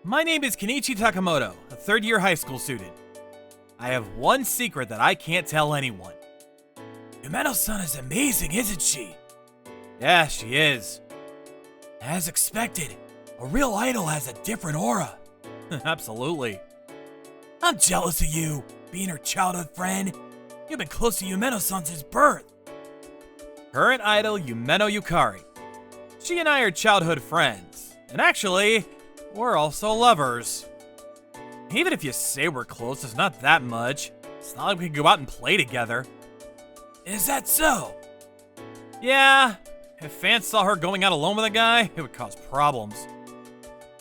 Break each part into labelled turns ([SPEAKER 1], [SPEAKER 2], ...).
[SPEAKER 1] My name is Kenichi Takamoto, a third-year high school student. I have one secret that I can't tell anyone. Yumeno-san is amazing, isn't she? Yeah, she is. As expected, a real idol has a different aura. Absolutely. I'm jealous of you, being her childhood friend. You've been close to Yumeno-san since birth. Current idol Yumeno Yukari. She and I are childhood friends, and actually, we're also lovers. Even if you say we're close, it's not that much. It's not like we can go out and play together. Is that so? Yeah, if fans saw her going out alone with a guy, it would cause problems.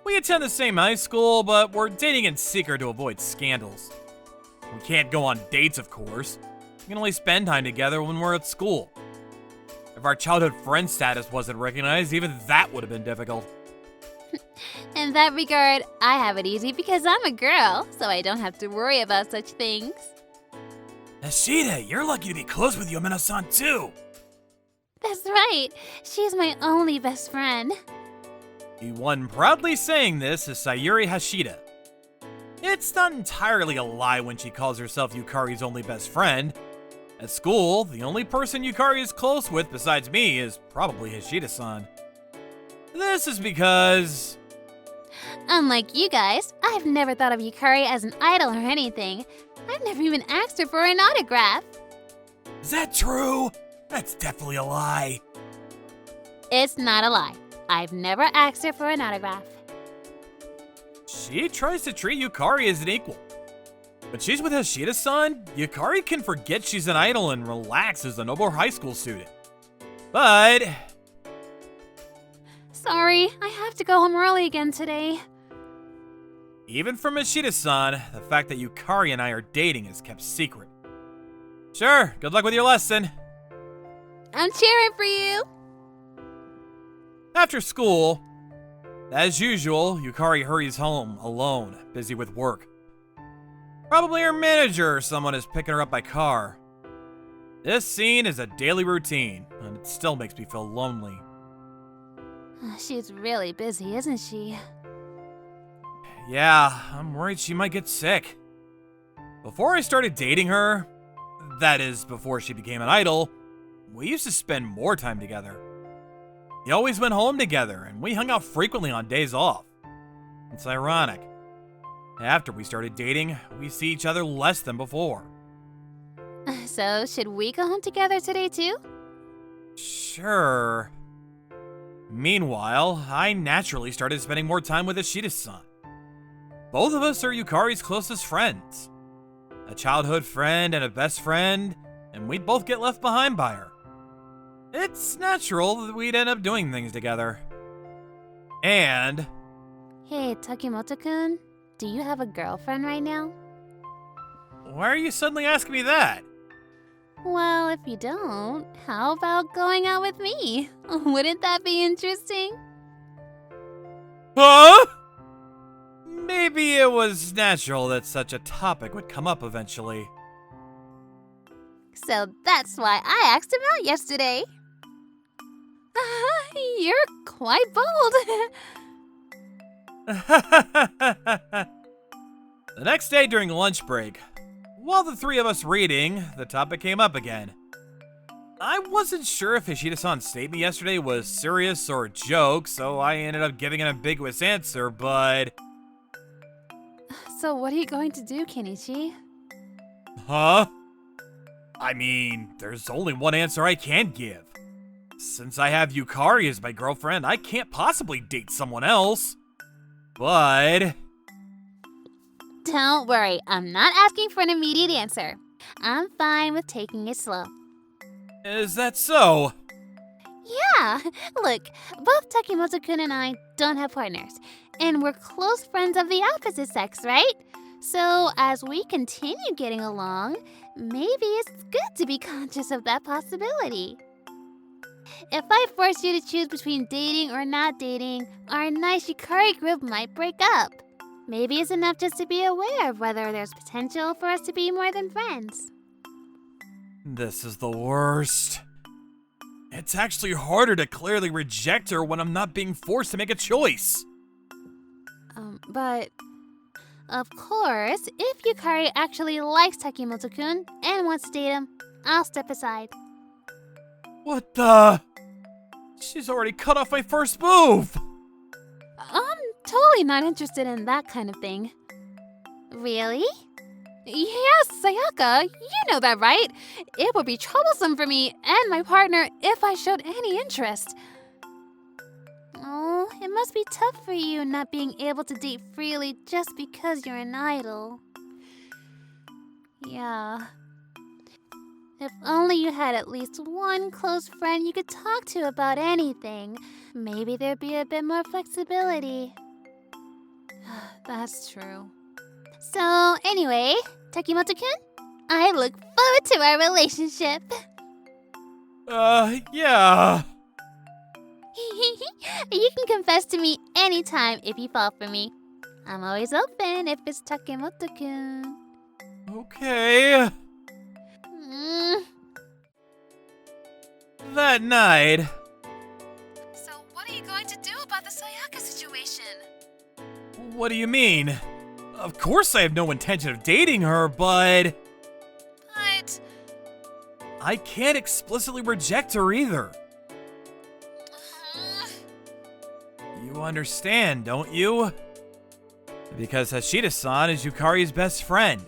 [SPEAKER 1] We attend the same high school, but we're dating in secret to avoid scandals. We can't go on dates, of course. We can only spend time together when we're at school. If our childhood friend status wasn't recognized, even that would have been difficult.
[SPEAKER 2] In that regard, I have it easy because I'm a girl, so I don't have to worry about such things.
[SPEAKER 1] Ashida, you're lucky to be close with Yumeno-san too.
[SPEAKER 2] That's right. She's my only best friend.
[SPEAKER 1] The one proudly saying this is Sayuri Hashida. It's not entirely a lie when she calls herself Yukari's only best friend. At school, the only person Yukari is close with besides me is probably Hashida-san. This is because...
[SPEAKER 2] Unlike you guys, I've never thought of Yukari as an idol or anything. I've never even asked her for an autograph.
[SPEAKER 1] Is that true? That's definitely a lie.
[SPEAKER 2] It's not a lie. I've never asked her for an autograph.
[SPEAKER 1] She tries to treat Yukari as an equal. When she's with Hashida-san, Yukari can forget she's an idol and relax as a noble high school student. But...
[SPEAKER 2] Sorry, I have to go home early again today.
[SPEAKER 1] even from Hashida-san, the fact that Yukari and I are dating is kept secret. Sure, good luck with your lesson.
[SPEAKER 2] I'm cheering for you.
[SPEAKER 1] After school, as usual, Yukari hurries home alone, busy with work. Probably her manager or someone is picking her up by car. This scene is a daily routine, and it still makes me feel lonely.
[SPEAKER 2] She's really busy, isn't she?
[SPEAKER 1] Yeah, I'm worried she might get sick. Before I started dating her, that is, before she became an idol, we used to spend more time together. We always went home together, and we hung out frequently on days off. It's ironic. After we started dating, we see each other less than before.
[SPEAKER 2] So, should we go home together today too?
[SPEAKER 1] Sure. Meanwhile, I naturally started spending more time with Ishida-san. Both of us are Yukari's closest friends. A childhood friend and a best friend, and we'd both get left behind by her. It's natural that we'd end up doing things together. And...
[SPEAKER 2] Hey, Takimoto-kun, do you have a girlfriend right now?
[SPEAKER 1] Why are you suddenly asking me that?
[SPEAKER 2] Well, if you don't, how about going out with me? Wouldn't that be interesting?
[SPEAKER 1] Huh? Maybe it was natural that such a topic would come up eventually.
[SPEAKER 2] So that's why I asked him out yesterday. You're quite bold.
[SPEAKER 1] The next day during lunch break, while the three of us reading, the topic came up again. I wasn't sure if Ishida-san's statement yesterday was serious or a joke, so I ended up giving an ambiguous answer, but...
[SPEAKER 2] So what are you going to do, Kenichi?
[SPEAKER 1] Huh? I mean, there's only one answer I can give. Since I have Yukari as my girlfriend, I can't possibly date someone else. But...
[SPEAKER 2] Don't worry, I'm not asking for an immediate answer. I'm fine with taking it slow.
[SPEAKER 1] Is that so?
[SPEAKER 2] Yeah, look, both Takimoto-kun and I don't have partners, and we're close friends of the opposite sex, right? So as we continue getting along, maybe it's good to be conscious of that possibility. If I force you to choose between dating or not dating, our nice Yukari group might break up. Maybe it's enough just to be aware of whether there's potential for us to be more than friends.
[SPEAKER 1] This is the worst. It's actually harder to clearly reject her when I'm not being forced to make a choice.
[SPEAKER 2] But of course, if Yukari actually likes Takimoto-kun and wants to date him, I'll step aside.
[SPEAKER 1] What the? She's already cut off my first move!
[SPEAKER 2] I'm totally not interested in that kind of thing. Really? Yes, Sayaka, you know that, right? It would be troublesome for me and my partner if I showed any interest. Oh, it must be tough for you not being able to date freely just because you're an idol. Yeah. If only you had at least one close friend you could talk to about anything, maybe there'd be a bit more flexibility. That's true. So, anyway, Takimoto-kun, I look forward to our relationship.
[SPEAKER 1] Yeah.
[SPEAKER 2] You can confess to me anytime if you fall for me. I'm always open if it's Takimoto-kun.
[SPEAKER 1] Okay. That night.
[SPEAKER 2] So what are you going to do about the Sayaka situation?
[SPEAKER 1] What do you mean? Of course I have no intention of dating her, but I can't explicitly reject her either. You understand, don't you? Because Hashida-san is Yukari's best friend.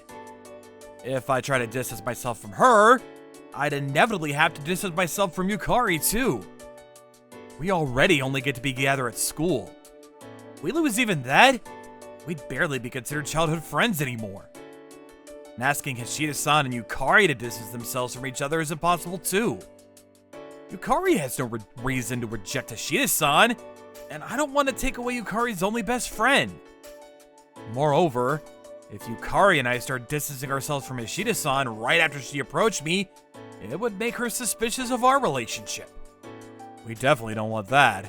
[SPEAKER 1] If I try to distance myself from her, I'd inevitably have to distance myself from Yukari too. We already only get to be together at school. If we lose even that, we'd barely be considered childhood friends anymore. And asking Hashida-san and Yukari to distance themselves from each other is impossible too. Yukari has no reason to reject Hashida-san, and I don't want to take away Yukari's only best friend. Moreover, if Yukari and I start distancing ourselves from Hashida-san right after she approached me, it would make her suspicious of our relationship. We definitely don't want that.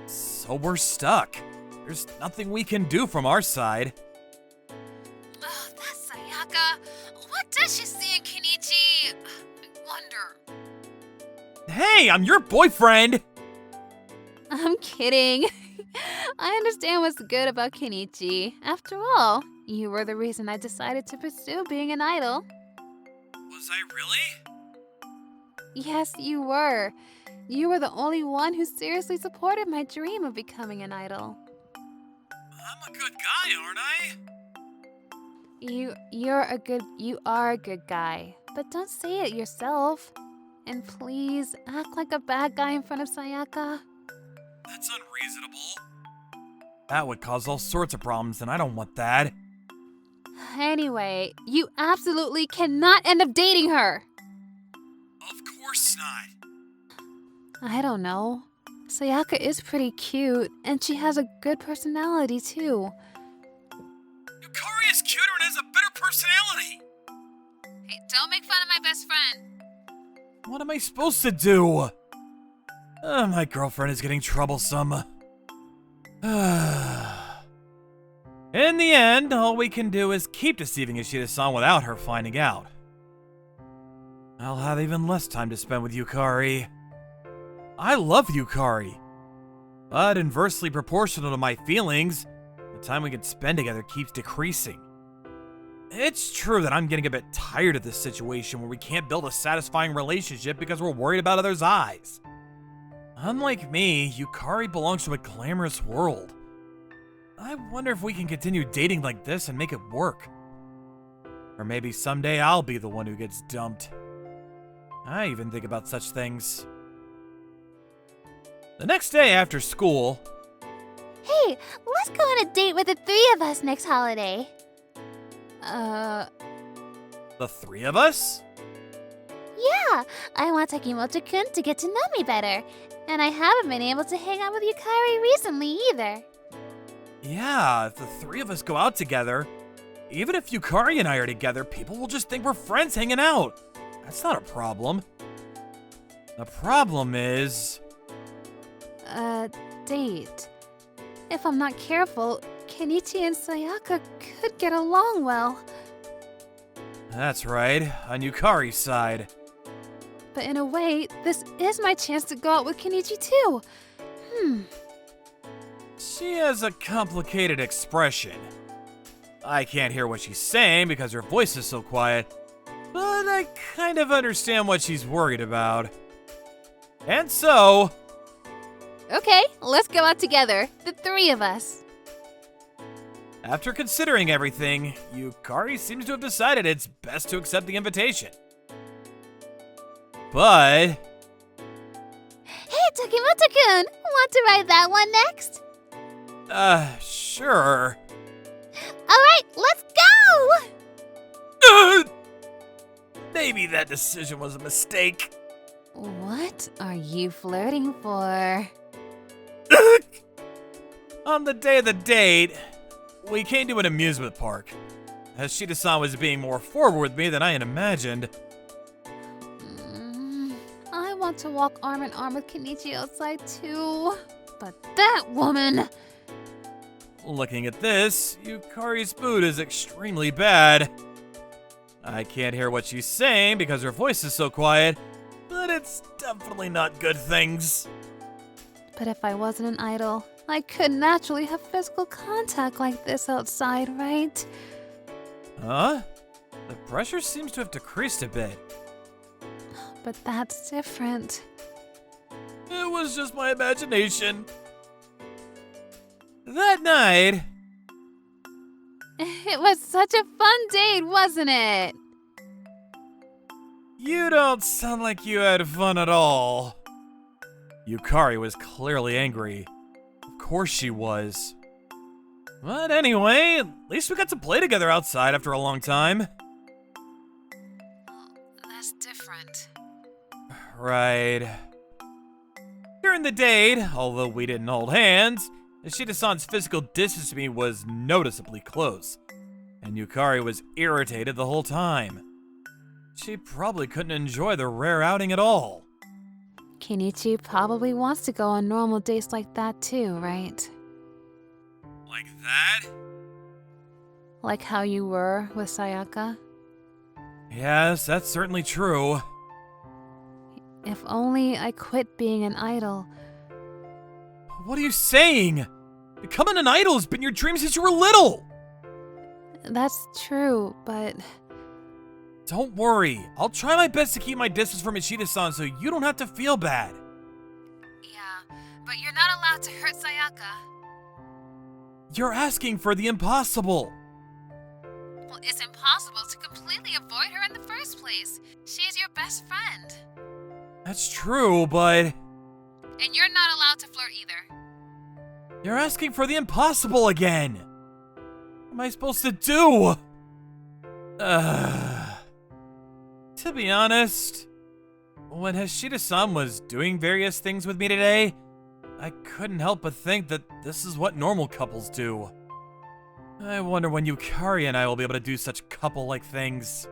[SPEAKER 1] So we're stuck. There's nothing we can do from our side.
[SPEAKER 2] Oh, that's Sayaka. What does she see in Kenichi? I wonder.
[SPEAKER 1] Hey, I'm your boyfriend!
[SPEAKER 2] I'm kidding. I understand what's good about Kenichi. After all, you were the reason I decided to pursue being an idol.
[SPEAKER 1] Was I really?
[SPEAKER 2] Yes, you were. You were the only one who seriously supported my dream of becoming an idol.
[SPEAKER 1] I'm a good guy, aren't I?
[SPEAKER 2] You are a good guy, but don't say it yourself. And please, act like a bad guy in front of Sayaka.
[SPEAKER 1] That's unreasonable. That would cause all sorts of problems, and I don't want that.
[SPEAKER 2] Anyway, you absolutely cannot end up dating her.
[SPEAKER 1] Of course not.
[SPEAKER 2] I don't know. Sayaka is pretty cute, and she has a good personality too.
[SPEAKER 1] Yukari is cuter and has a better personality.
[SPEAKER 2] Hey, don't make fun of my best friend.
[SPEAKER 1] What am I supposed to do? My girlfriend is getting troublesome. In the end, all we can do is keep deceiving Ishida-san without her finding out. I'll have even less time to spend with Yukari. I love Yukari, but inversely proportional to my feelings, the time we can spend together keeps decreasing. It's true that I'm getting a bit tired of this situation where we can't build a satisfying relationship because we're worried about others' eyes. Unlike me, Yukari belongs to a glamorous world. I wonder if we can continue dating like this and make it work. Or maybe someday I'll be the one who gets dumped. I even think about such things. The next day after school...
[SPEAKER 2] Hey, let's go on a date with the three of us next holiday.
[SPEAKER 1] The three of us?
[SPEAKER 2] Yeah, I want Takimoto-kun to get to know me better. And I haven't been able to hang out with Yukari recently either.
[SPEAKER 1] Yeah, if the three of us go out together, even if Yukari and I are together, people will just think we're friends hanging out. That's not a problem. The problem is...
[SPEAKER 2] Date. If I'm not careful, Kenichi and Sayaka could get along well.
[SPEAKER 1] That's right, on Yukari's side.
[SPEAKER 2] But in a way, this is my chance to go out with Kenichi too.
[SPEAKER 1] She has a complicated expression. I can't hear what she's saying because her voice is so quiet, but I kind of understand what she's worried about. And so...
[SPEAKER 2] Okay, let's go out together, the three of us.
[SPEAKER 1] After considering everything, Yukari seems to have decided it's best to accept the invitation. But...
[SPEAKER 2] Hey, Takimoto-kun! Want to ride that one next?
[SPEAKER 1] Sure.
[SPEAKER 2] Alright, let's go!
[SPEAKER 1] Maybe that decision was a mistake.
[SPEAKER 2] What are you flirting for?
[SPEAKER 1] On the day of the date, we came to an amusement park. Shida-san was being more forward with me than I had imagined.
[SPEAKER 2] I want to walk arm in arm with Kenichi outside too. But that woman...
[SPEAKER 1] Looking at this, Yukari's mood is extremely bad. I can't hear what she's saying because her voice is so quiet, but it's definitely not good things.
[SPEAKER 2] But if I wasn't an idol, I could naturally have physical contact like this outside, right?
[SPEAKER 1] Huh? The pressure seems to have decreased a bit.
[SPEAKER 2] But that's different.
[SPEAKER 1] It was just my imagination. That night...
[SPEAKER 2] It was such a fun date, wasn't it?
[SPEAKER 1] You don't sound like you had fun at all. Yukari was clearly angry. Of course she was. But anyway, at least we got to play together outside after a long time.
[SPEAKER 2] That's different.
[SPEAKER 1] Right. During the date, although we didn't hold hands, Ishida-san's physical distance to me was noticeably close, and Yukari was irritated the whole time. She probably couldn't enjoy the rare outing at all.
[SPEAKER 2] Kenichi probably wants to go on normal dates like that too, right?
[SPEAKER 1] Like that?
[SPEAKER 2] Like how you were with Sayaka?
[SPEAKER 1] Yes, that's certainly true.
[SPEAKER 2] If only I quit being an idol.
[SPEAKER 1] What are you saying? Becoming an idol has been your dream since you were little!
[SPEAKER 2] That's true, but...
[SPEAKER 1] Don't worry, I'll try my best to keep my distance from Ishida-san so you don't have to feel bad.
[SPEAKER 2] Yeah, but you're not allowed to hurt Sayaka.
[SPEAKER 1] You're asking for the impossible.
[SPEAKER 2] Well, it's impossible to completely avoid her in the first place. She's your best friend.
[SPEAKER 1] That's true, but...
[SPEAKER 2] And you're not allowed to flirt either.
[SPEAKER 1] You're asking for the impossible again! What am I supposed to do? To be honest, when Hashida-san was doing various things with me today, I couldn't help but think that this is what normal couples do. I wonder when Yukari and I will be able to do such couple-like things.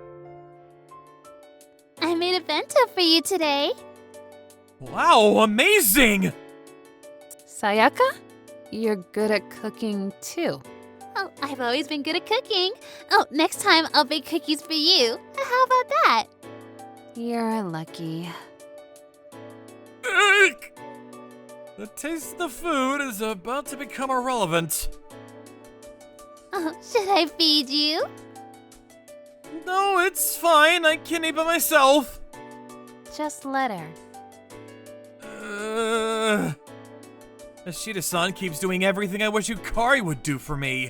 [SPEAKER 2] I made a bento for you today.
[SPEAKER 1] Wow, amazing!
[SPEAKER 2] Sayaka? You're good at cooking too. Oh, I've always been good at cooking. Oh, next time I'll bake cookies for you. How about that? You're lucky.
[SPEAKER 1] The taste of the food is about to become irrelevant.
[SPEAKER 2] Oh, should I feed you?
[SPEAKER 1] No, it's fine. I can eat by myself.
[SPEAKER 2] Just let her.
[SPEAKER 1] Ishida-san keeps doing everything I wish Yukari would do for me.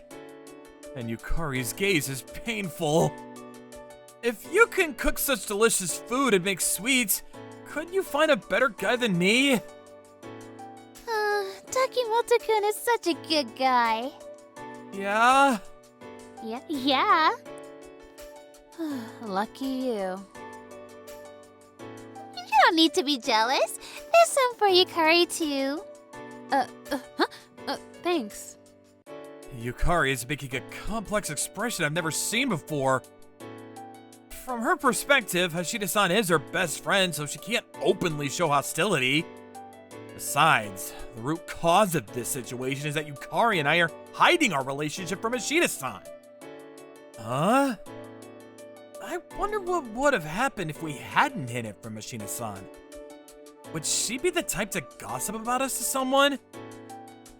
[SPEAKER 1] And Yukari's gaze is painful. If you can cook such delicious food and make sweets, couldn't you find a better guy than me?
[SPEAKER 2] Takimoto-kun is such a good guy.
[SPEAKER 1] Yeah?
[SPEAKER 2] Yeah. Lucky you. You don't need to be jealous. There's some for Yukari too. Thanks.
[SPEAKER 1] Yukari is making a complex expression I've never seen before. From her perspective, Hashida-san is her best friend, so she can't openly show hostility. Besides, the root cause of this situation is that Yukari and I are hiding our relationship from Ishida-san. Huh? I wonder what would have happened if we hadn't hid it from Ishida-san. Would she be the type to gossip about us to someone?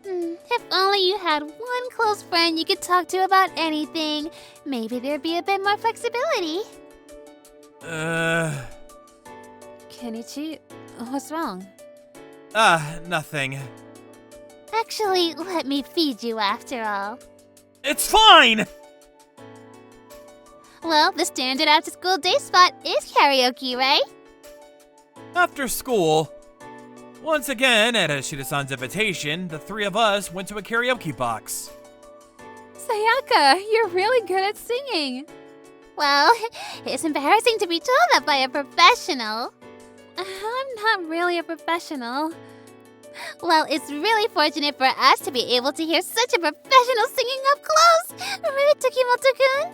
[SPEAKER 2] If only you had one close friend you could talk to about anything, maybe there'd be a bit more flexibility. Kenichi, what's wrong?
[SPEAKER 1] Nothing.
[SPEAKER 2] Actually, let me feed you after all.
[SPEAKER 1] It's fine!
[SPEAKER 2] Well, the standard after-school day spot is karaoke, right?
[SPEAKER 1] After school, once again, at Ashida-san's invitation, the three of us went to a karaoke box.
[SPEAKER 3] Sayaka, you're really good at singing.
[SPEAKER 2] Well, it's embarrassing to be told that by a professional.
[SPEAKER 3] I'm not really a professional.
[SPEAKER 2] Well, it's really fortunate for us to be able to hear such a professional singing up close. Right, Takimoto-kun?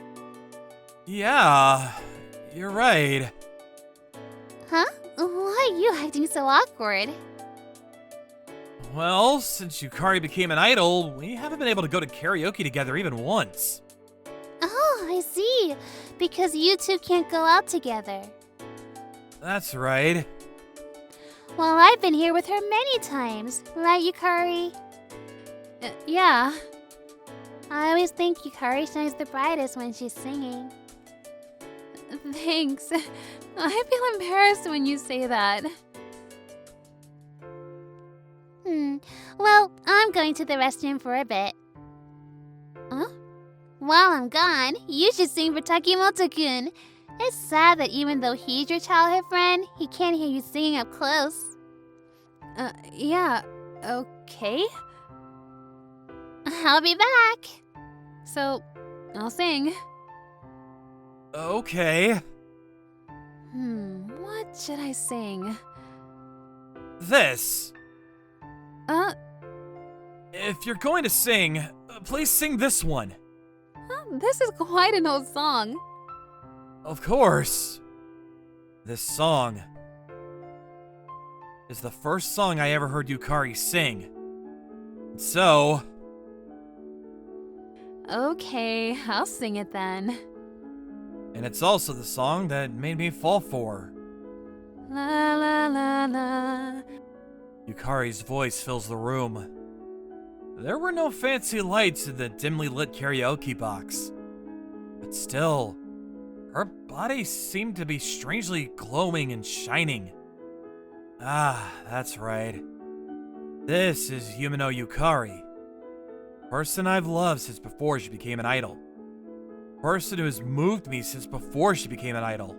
[SPEAKER 1] Yeah, you're right.
[SPEAKER 2] Huh? Why are you acting so awkward?
[SPEAKER 1] Well, since Yukari became an idol, we haven't been able to go to karaoke together even once.
[SPEAKER 2] Oh, I see. Because you two can't go out together.
[SPEAKER 1] That's right.
[SPEAKER 2] Well, I've been here with her many times. Right, Yukari?
[SPEAKER 3] Yeah.
[SPEAKER 2] I always think Yukari shines the brightest when she's singing.
[SPEAKER 3] Thanks. I feel embarrassed when you say that.
[SPEAKER 2] Well, I'm going to the restroom for a bit. Huh? While I'm gone, you should sing for Takimoto-kun. It's sad that even though he's your childhood friend, he can't hear you singing up close.
[SPEAKER 3] Yeah, okay.
[SPEAKER 2] I'll be back.
[SPEAKER 3] So, I'll sing.
[SPEAKER 1] Okay.
[SPEAKER 3] What should I sing?
[SPEAKER 1] This. If you're going to sing, please sing this one.
[SPEAKER 3] This is quite an old song.
[SPEAKER 1] Of course. This song is the first song I ever heard Yukari sing. So...
[SPEAKER 3] Okay, I'll sing it then.
[SPEAKER 1] And it's also the song that made me fall for.
[SPEAKER 3] La la la la.
[SPEAKER 1] Yukari's voice fills the room. There were no fancy lights in the dimly lit karaoke box. But still, her body seemed to be strangely glowing and shining. Ah, that's right. This is Yumino Yukari. Person I've loved since before she became an idol. Person who has moved me since before she became an idol.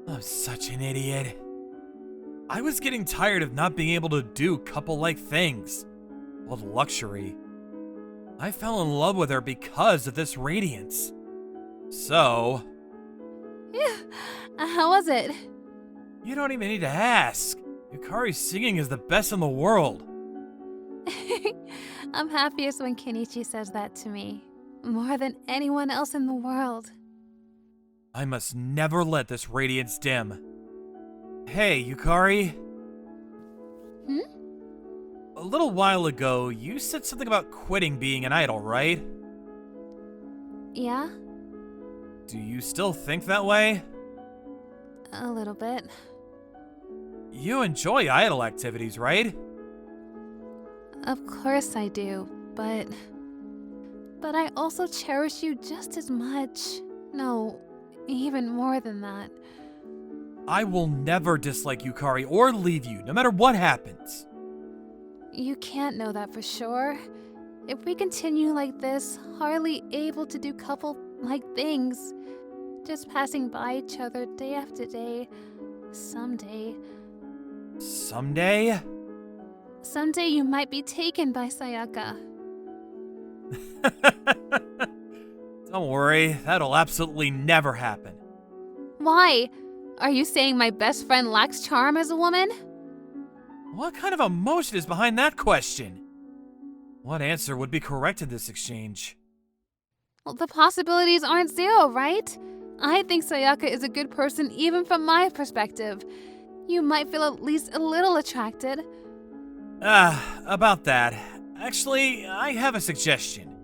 [SPEAKER 1] I'm such an idiot. I was getting tired of not being able to do couple-like things. Called luxury. I fell in love with her because of this radiance. So...
[SPEAKER 3] Yeah, how was it?
[SPEAKER 1] You don't even need to ask. Yukari's singing is the best in the world.
[SPEAKER 3] I'm happiest when Kenichi says that to me. More than anyone else in the world.
[SPEAKER 1] I must never let this radiance dim. Hey, Yukari. A little while ago, you said something about quitting being an idol, right?
[SPEAKER 3] Yeah?
[SPEAKER 1] Do you still think that way?
[SPEAKER 3] A little bit.
[SPEAKER 1] You enjoy idol activities, right?
[SPEAKER 3] Of course I do, but I also cherish you just as much. No, even more than that.
[SPEAKER 1] I will never dislike Yukari or leave you, no matter what happens.
[SPEAKER 3] You can't know that for sure. If we continue like this, hardly able to do couple-like things, just passing by each other day after day, someday...
[SPEAKER 1] Someday?
[SPEAKER 3] Someday you might be taken by Sayaka.
[SPEAKER 1] Don't worry, that'll absolutely never happen.
[SPEAKER 3] Why? Are you saying my best friend lacks charm as a woman?
[SPEAKER 1] What kind of emotion is behind that question? What answer would be correct in this exchange?
[SPEAKER 3] Well, the possibilities aren't zero, right? I think Sayaka is a good person even from my perspective. You might feel at least a little attracted.
[SPEAKER 1] About that. Actually, I have a suggestion.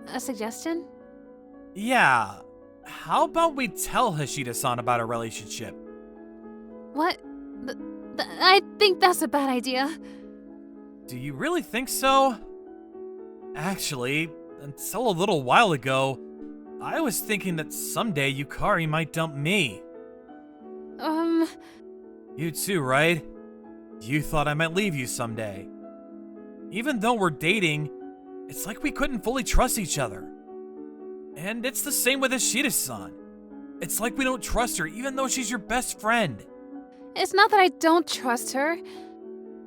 [SPEAKER 3] A suggestion?
[SPEAKER 1] Yeah. How about we tell Hashida-san about our relationship?
[SPEAKER 3] What? I think that's a bad idea.
[SPEAKER 1] Do you really think so? Actually, until a little while ago, I was thinking that someday Yukari might dump me. You too, right? You thought I might leave you someday. Even though we're dating, it's like we couldn't fully trust each other. And it's the same with Ishida-san. It's like we don't trust her even though she's your best friend.
[SPEAKER 3] It's not that I don't trust her.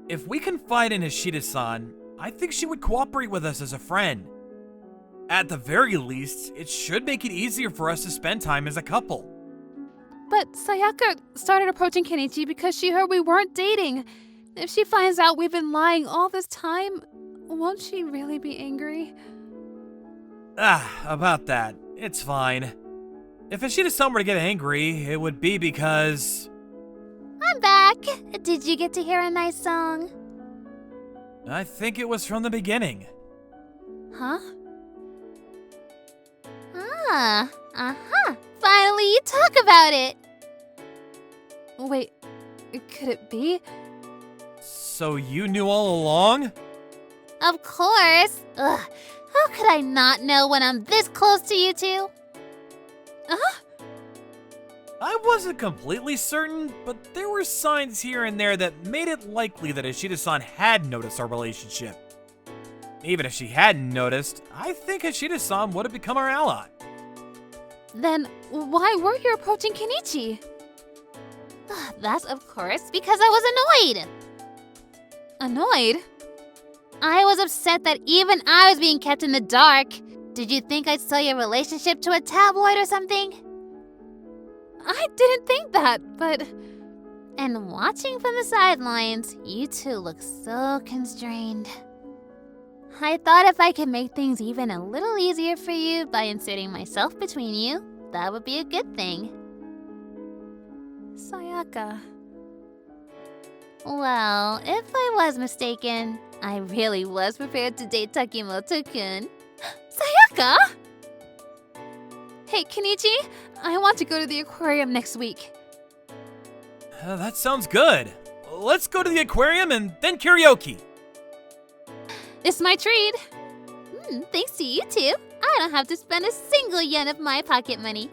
[SPEAKER 1] If we confide in Ishida-san, I think she would cooperate with us as a friend. At the very least, it should make it easier for us to spend time as a couple.
[SPEAKER 3] But Sayaka started approaching Kenichi because she heard we weren't dating. If she finds out we've been lying all this time, won't she really be angry?
[SPEAKER 1] About that. It's fine. If Ishida-san were to get angry, it would be because...
[SPEAKER 2] I'm back. Did you get to hear a nice song?
[SPEAKER 1] I think it was from the beginning.
[SPEAKER 3] Huh?
[SPEAKER 2] Finally, you talk about it.
[SPEAKER 3] Wait, could it be?
[SPEAKER 1] So you knew all along?
[SPEAKER 2] Of course. Ugh, how could I not know when I'm this close to you two?
[SPEAKER 1] I wasn't completely certain, but there were signs here and there that made it likely that Ishida-san had noticed our relationship. Even if she hadn't noticed, I think Ishida-san would have become our ally.
[SPEAKER 3] Then why were you approaching Kenichi?
[SPEAKER 2] That's of course because I was annoyed.
[SPEAKER 3] Annoyed?
[SPEAKER 2] I was upset that even I was being kept in the dark. Did you think I'd sell your relationship to a tabloid or something?
[SPEAKER 3] I didn't think that, but...
[SPEAKER 2] And watching from the sidelines, you two look so constrained. I thought if I could make things even a little easier for you by inserting myself between you, that would be a good thing.
[SPEAKER 3] Sayaka...
[SPEAKER 2] Well, if I was mistaken, I really was prepared to date Takimoto-kun.
[SPEAKER 3] Sayaka! Hey, Kenichi, I want to go to the aquarium next week.
[SPEAKER 1] That sounds good. Let's go to the aquarium and then karaoke.
[SPEAKER 3] It's my treat.
[SPEAKER 2] Thanks to you two, I don't have to spend a single yen of my pocket money.